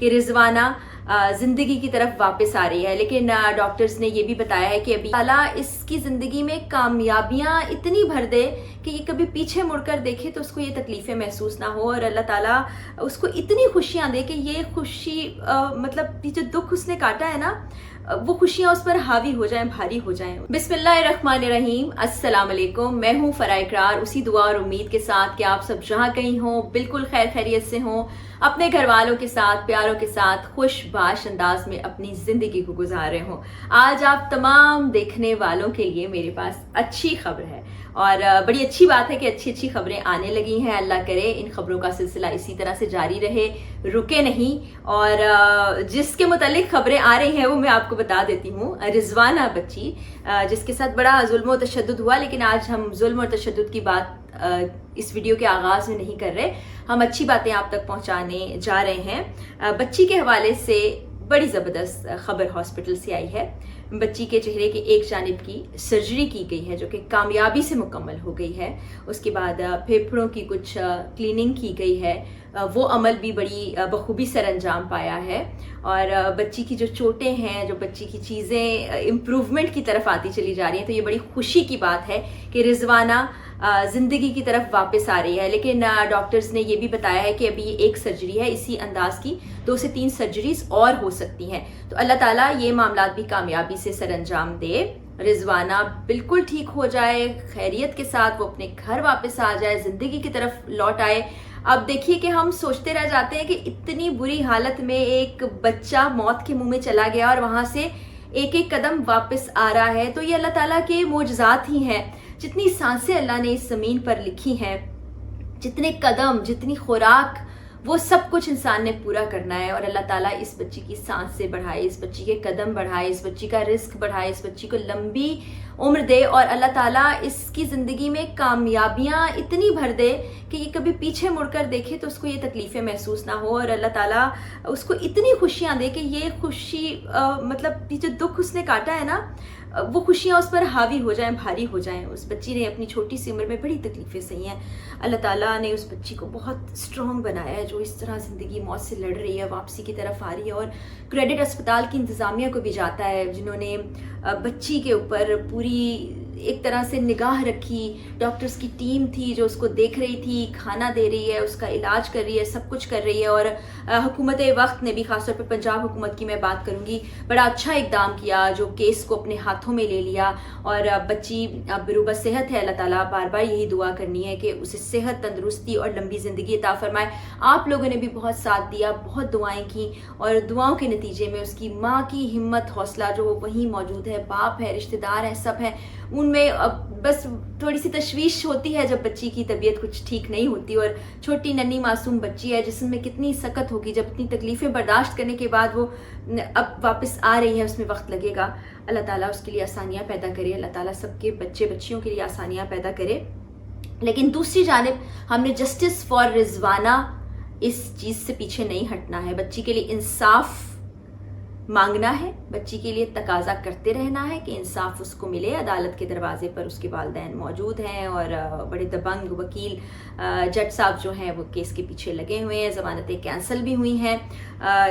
کہ رضوانہ زندگی کی طرف واپس آ رہی ہے، لیکن ڈاکٹرز نے یہ بھی بتایا ہے کہ ابھی اللہ اس کی زندگی میں کامیابیاں اتنی بھر دے کہ یہ کبھی پیچھے مڑ کر دیکھے تو اس کو یہ تکلیفیں محسوس نہ ہو، اور اللہ تعالیٰ اس کو اتنی خوشیاں دے کہ یہ خوشی مطلب یہ جو دکھ اس نے کاٹا ہے نا وہ خوشیاں اس پر حاوی ہو جائیں، بھاری ہو جائیں۔ بسم اللہ الرحمن الرحیم، السلام علیکم، میں ہوں فرا اقرار، اسی دعا اور امید کے ساتھ کہ آپ سب جہاں کہیں ہوں بالکل خیر خیریت سے ہوں، اپنے گھر والوں کے ساتھ، پیاروں کے ساتھ خوش باش انداز میں اپنی زندگی کو گزار رہے ہوں۔ آج آپ تمام دیکھنے والوں کے لیے میرے پاس اچھی خبر ہے، اور بڑی اچھی بات ہے کہ اچھی خبریں آنے لگی ہیں۔ اللہ کرے ان خبروں کا سلسلہ اسی طرح سے جاری رہے، رکے نہیں۔ اور جس کے متعلق خبریں آ رہی ہیں وہ میں آپ کو بتا دیتی ہوں۔ رضوانہ بچی جس کے ساتھ بڑا ظلم و تشدد ہوا، لیکن آج ہم ظلم اور تشدد کی بات اس ویڈیو کے آغاز میں نہیں کر رہے، ہم اچھی باتیں آپ تک پہنچانے جا رہے ہیں۔ بچی کے حوالے سے بڑی زبردست خبر ہاسپٹل سے آئی ہے۔ بچی کے چہرے کے ایک جانب کی سرجری کی گئی ہے جو کہ کامیابی سے مکمل ہو گئی ہے۔ اس کے بعد پھیپھڑوں کی کچھ کلیننگ کی گئی ہے، وہ عمل بھی بڑی بخوبی سر انجام پایا ہے، اور بچی کی جو چوٹیں ہیں، جو بچی کی چیزیں امپروومنٹ کی طرف آتی چلی جا رہی ہیں، تو یہ بڑی خوشی کی بات ہے کہ رضوانہ زندگی کی طرف واپس آ رہی ہے۔ لیکن ڈاکٹرز نے یہ بھی بتایا ہے کہ ابھی ایک سرجری ہے، اسی انداز کی 2 سے 3 سرجریز اور ہو سکتی ہیں، تو اللہ تعالیٰ یہ معاملات بھی کامیابی سے سر انجام دے، رضوانہ بالکل ٹھیک ہو جائے، خیریت کے ساتھ وہ اپنے گھر واپس آ جائے، زندگی کی طرف لوٹ آئے۔ اب دیکھیے کہ ہم سوچتے رہ جاتے ہیں کہ اتنی بری حالت میں ایک بچہ موت کے منہ میں چلا گیا اور وہاں سے ایک ایک قدم واپس آ رہا ہے، تو یہ اللہ تعالیٰ کے معجزات ہی ہیں۔ جتنی سانسیں اللہ نے اس زمین پر لکھی ہیں، جتنے قدم، جتنی خوراک، وہ سب کچھ انسان نے پورا کرنا ہے، اور اللہ تعالیٰ اس بچی کی سانسیں بڑھائے، اس بچی کے قدم بڑھائے، اس بچی کا رزق بڑھائے، اس بچی کو لمبی عمر دے، اور اللہ تعالیٰ اس کی زندگی میں کامیابیاں اتنی بھر دے کہ یہ کبھی پیچھے مڑ کر دیکھے تو اس کو یہ تکلیفیں محسوس نہ ہو، اور اللہ تعالیٰ اس کو اتنی خوشیاں دے کہ یہ خوشی مطلب یہ جو دکھ اس نے کاٹا ہے نا وہ خوشیاں اس پر حاوی ہو جائیں، بھاری ہو جائیں۔ اس بچی نے اپنی چھوٹی سی عمر میں بڑی تکلیفیں سہی ہیں، اللہ تعالیٰ نے اس بچی کو بہت اسٹرانگ بنایا ہے، جو اس طرح زندگی موت سے لڑ رہی ہے، واپسی کی طرف آ رہی ہے، اور کریڈٹ اسپتال کی انتظامیہ کو بھی جاتا ہے جنہوں نے بچی کے اوپر پوری ایک طرح سے نگاہ رکھی، ڈاکٹرز کی ٹیم تھی جو اس کو دیکھ رہی تھی، کھانا دے رہی ہے، اس کا علاج کر رہی ہے، سب کچھ کر رہی ہے، اور حکومت وقت نے بھی، خاص طور پہ پنجاب حکومت کی میں بات کروں گی، بڑا اچھا اقدام کیا، جو کیس کو اپنے ہاتھوں میں لے لیا، اور بچی بروبہ صحت ہے۔ اللہ تعالیٰ بار بار یہی دعا کرنی ہے کہ اسے صحت، تندرستی اور لمبی زندگی عطا فرمائے۔ آپ لوگوں نے بھی بہت ساتھ دیا، بہت دعائیں کی، اور دعاؤں کے نتیجے میں اس کی ماں کی ہمت، حوصلہ جو وہیں موجود ہے، باپ ہے، رشتہ دار ہیں، سب ہیں، ان میں بس تھوڑی سی تشویش ہوتی ہے جب بچی کی طبیعت کچھ ٹھیک نہیں ہوتی، اور چھوٹی ننھی معصوم بچی ہے، جسم میں کتنی سکت ہوگی، جب اتنی تکلیفیں برداشت کرنے کے بعد وہ اب واپس آ رہی ہے، اس میں وقت لگے گا۔ اللہ تعالیٰ اس کے لیے آسانیاں پیدا کرے، اللہ تعالیٰ سب کے بچیوں کے لیے آسانیاں پیدا کرے۔ لیکن دوسری جانب ہم نے جسٹس فار رضوانہ اس چیز سے پیچھے نہیں ہٹنا ہے، بچی کے لیے انصاف مانگنا ہے، بچی کے لیے تقاضا کرتے رہنا ہے کہ انصاف اس کو ملے۔ عدالت کے دروازے پر اس کے والدین موجود ہیں، اور بڑے دبنگ وکیل جج صاحب جو ہیں وہ کیس کے پیچھے لگے ہوئے ہیں، ضمانتیں کینسل بھی ہوئی ہیں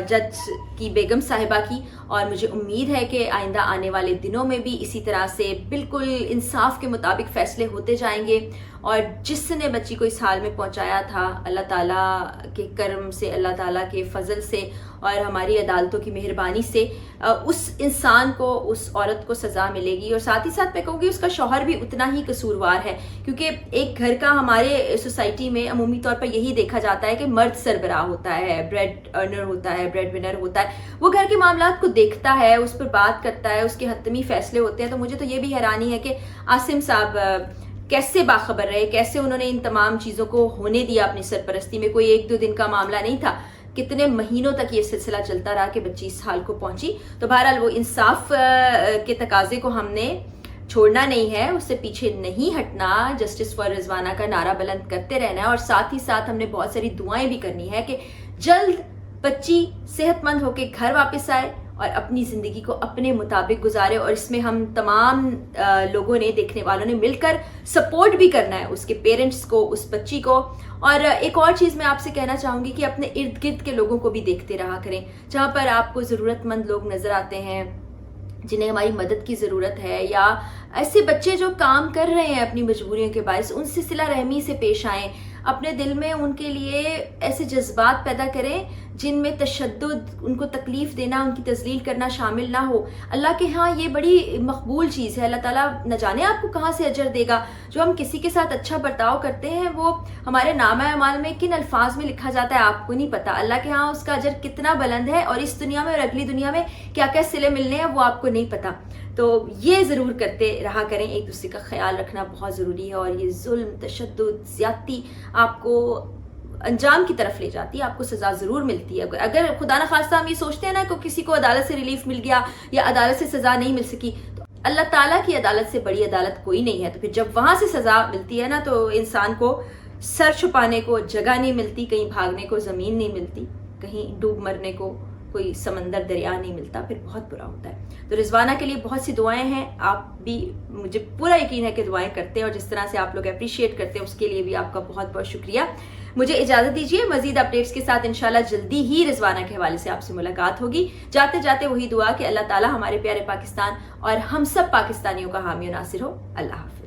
جج کی بیگم صاحبہ کی، اور مجھے امید ہے کہ آئندہ آنے والے دنوں میں بھی اسی طرح سے بالکل انصاف کے مطابق فیصلے ہوتے جائیں گے، اور جس نے بچی کو اس حال میں پہنچایا تھا، اللہ تعالیٰ کے کرم سے، اللہ تعالیٰ کے فضل سے، اور ہماری عدالتوں کی مہربانی سے اس انسان کو، اس عورت کو سزا ملے گی، اور ساتھ ہی ساتھ میں کہوں گی اس کا شوہر بھی اتنا ہی قصوروار ہے، کیونکہ ایک گھر کا ہمارے سوسائٹی میں عمومی طور پر یہی دیکھا جاتا ہے کہ مرد سربراہ ہوتا ہے، بریڈ ارنر ہوتا ہے، بریڈ ونر ہوتا ہے، وہ گھر کے معاملات کو دیکھتا ہے، اس پر بات کرتا ہے، اس کے حتمی فیصلے ہوتے ہیں۔ تو مجھے تو یہ بھی حیرانی ہے کہ عاصم صاحب کیسے باخبر رہے، کیسے انہوں نے ان تمام چیزوں کو ہونے دیا اپنی سرپرستی میں، کوئی 1-2 دن کا معاملہ نہیں تھا، کتنے مہینوں تک یہ سلسلہ چلتا رہا کہ بچی اس حال کو پہنچی۔ تو بہرحال وہ انصاف کے تقاضے کو ہم نے چھوڑنا نہیں ہے، اس سے پیچھے نہیں ہٹنا، جسٹس فار رضوانہ کا نعرہ بلند کرتے رہنا ہے، اور ساتھ ہی ساتھ ہم نے بہت ساری دعائیں بھی کرنی ہے کہ جلد بچی صحت مند ہو کے گھر واپس آئے، اور اپنی زندگی کو اپنے مطابق گزارے، اور اس میں ہم تمام لوگوں نے، دیکھنے والوں نے مل کر سپورٹ بھی کرنا ہے اس کے پیرنٹس کو، اس بچی کو۔ اور ایک اور چیز میں آپ سے کہنا چاہوں گی کہ اپنے ارد گرد کے لوگوں کو بھی دیکھتے رہا کریں، جہاں پر آپ کو ضرورت مند لوگ نظر آتے ہیں جنہیں ہماری مدد کی ضرورت ہے، یا ایسے بچے جو کام کر رہے ہیں اپنی مجبوریوں کے باعث، ان سے صلہ رحمی سے پیش آئیں، اپنے دل میں ان کے لیے ایسے جذبات پیدا کریں جن میں تشدد، ان کو تکلیف دینا، ان کی تذلیل کرنا شامل نہ ہو۔ اللہ کے ہاں یہ بڑی مقبول چیز ہے، اللہ تعالیٰ نہ جانے آپ کو کہاں سے اجر دے گا۔ جو ہم کسی کے ساتھ اچھا برتاؤ کرتے ہیں وہ ہمارے نامہ اعمال میں کن الفاظ میں لکھا جاتا ہے آپ کو نہیں پتہ، اللہ کے ہاں اس کا اجر کتنا بلند ہے، اور اس دنیا میں اور اگلی دنیا میں کیا کیا صلے ملنے ہیں وہ آپ کو نہیں پتہ۔ تو یہ ضرور کرتے رہا کریں، ایک دوسرے کا خیال رکھنا بہت ضروری ہے، اور یہ ظلم، تشدد، زیادتی آپ کو انجام کی طرف لے جاتی ہے، آپ کو سزا ضرور ملتی ہے۔ اگر خدا نخواستہ ہم یہ سوچتے ہیں نا کہ کسی کو عدالت سے ریلیف مل گیا یا عدالت سے سزا نہیں مل سکی، تو اللہ تعالیٰ کی عدالت سے بڑی عدالت کوئی نہیں ہے۔ تو پھر جب وہاں سے سزا ملتی ہے نا تو انسان کو سر چھپانے کو جگہ نہیں ملتی، کہیں بھاگنے کو زمین نہیں ملتی، کہیں ڈوب مرنے کو کوئی سمندر دریا نہیں ملتا، پھر بہت برا ہوتا ہے۔ تو رضوانہ کے لیے بہت سی دعائیں ہیں، آپ بھی، مجھے پورا یقین ہے کہ دعائیں کرتے ہیں، اور جس طرح سے آپ لوگ اپریشیٹ کرتے ہیں اس کے لیے بھی آپ کا بہت بہت شکریہ۔ مجھے اجازت دیجیے، مزید اپڈیٹس کے ساتھ انشاءاللہ جلدی ہی رضوانہ کے حوالے سے آپ سے ملاقات ہوگی۔ جاتے جاتے وہی دعا کہ اللہ تعالیٰ ہمارے پیارے پاکستان اور ہم سب پاکستانیوں کا حامی و ناصر ہو۔ اللہ حافظ۔